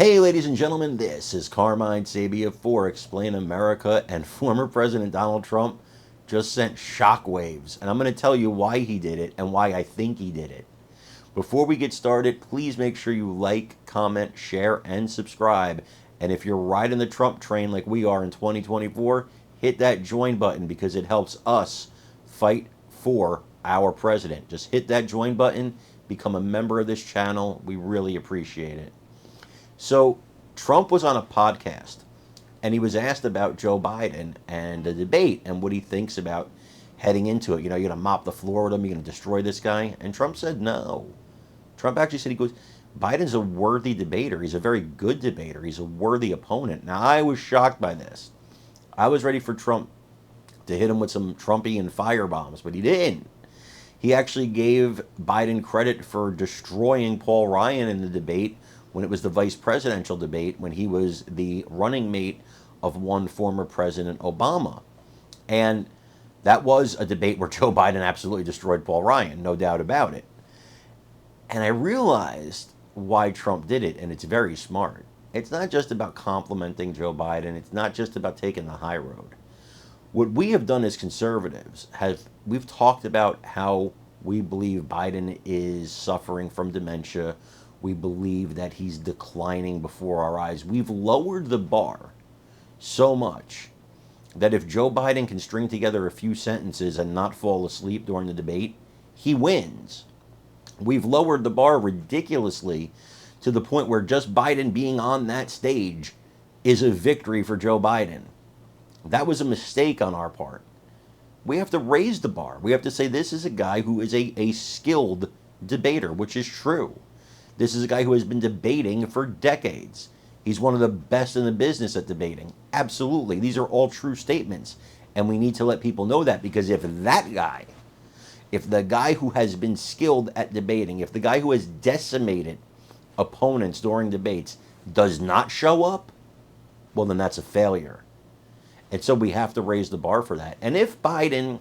Hey, ladies and gentlemen, this is Carmine Sabia for Explain America, and former President Donald Trump just sent shockwaves, and I'm going to tell you why he did it and why I think he did it. Before we get started, please make sure you like, comment, share, and subscribe. And if you're riding the Trump train like we are in 2024, hit that join button because it helps us fight for our president. Just hit that join button, become a member of this channel. We really appreciate it. So Trump was on a podcast and he was asked about Joe Biden and the debate and what he thinks about heading into it. You know, you're going to mop the floor with him, you're going to destroy this guy. And Trump said no. Trump actually said, he goes, Biden's a worthy debater. He's a very good debater. He's a worthy opponent. Now, I was shocked by this. I was ready for Trump to hit him with some Trumpian firebombs, but he didn't. He actually gave Biden credit for destroying Paul Ryan in the debate when it was the vice presidential debate, when he was the running mate of one former President Obama. And that was a debate where Joe Biden absolutely destroyed Paul Ryan, no doubt about it. And I realized why Trump did it, and it's very smart. It's not just about complimenting Joe Biden. It's not just about taking the high road. What we have done as conservatives, we've talked about how we believe Biden is suffering from dementia. We believe that he's declining before our eyes. We've lowered the bar so much that if Joe Biden can string together a few sentences and not fall asleep during the debate, he wins. We've lowered the bar ridiculously to the point where just Biden being on that stage is a victory for Joe Biden. That was a mistake on our part. We have to raise the bar. We have to say this is a guy who is a skilled debater, which is true. This is a guy who has been debating for decades. He's one of the best in the business at debating. Absolutely. These are all true statements. And we need to let people know that, because if the guy who has been skilled at debating, if the guy who has decimated opponents during debates does not show up, well, then that's a failure. And so we have to raise the bar for that. And if Biden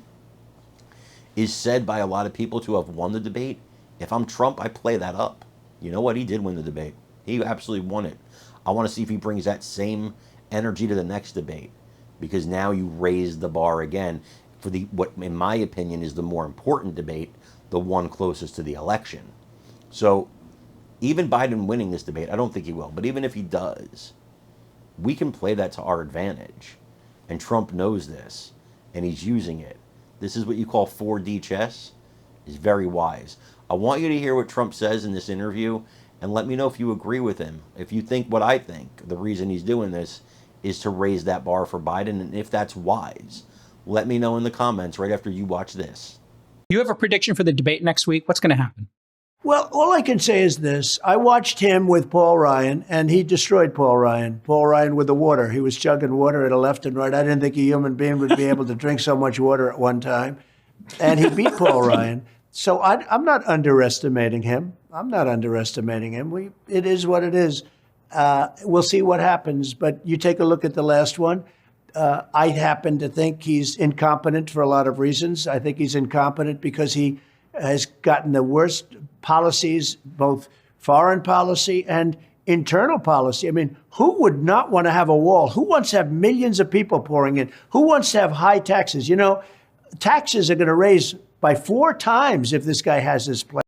is said by a lot of people to have won the debate, if I'm Trump, I play that up. You know what? He did win the debate. He absolutely won it. I want to see if he brings that same energy to the next debate, because now you raise the bar again for what, in my opinion, is the more important debate, the one closest to the election. So even Biden winning this debate, I don't think he will, but even if he does, we can play that to our advantage. And Trump knows this, and he's using it. This is what you call 4D chess. It's very wise. I want you to hear what Trump says in this interview, and let me know if you agree with him. If you think what I think, the reason he's doing this is to raise that bar for Biden, and if that's wise, let me know in the comments right after you watch this. You have a prediction for the debate next week? What's going to happen? Well, all I can say is this. I watched him with Paul Ryan, and he destroyed Paul Ryan. Paul Ryan with the water. He was chugging water at a left and right. I didn't think a human being would be able to drink so much water at one time. And he beat Paul Ryan. So I'm not underestimating him. It is what it is. We'll see what happens. But you take a look at the last one. I happen to think he's incompetent for a lot of reasons. I think he's incompetent because he has gotten the worst policies, both foreign policy and internal policy. I mean, who would not want to have a wall? Who wants to have millions of people pouring in? Who wants to have high taxes? You know, taxes are going to raise by 4 times if this guy has his plan.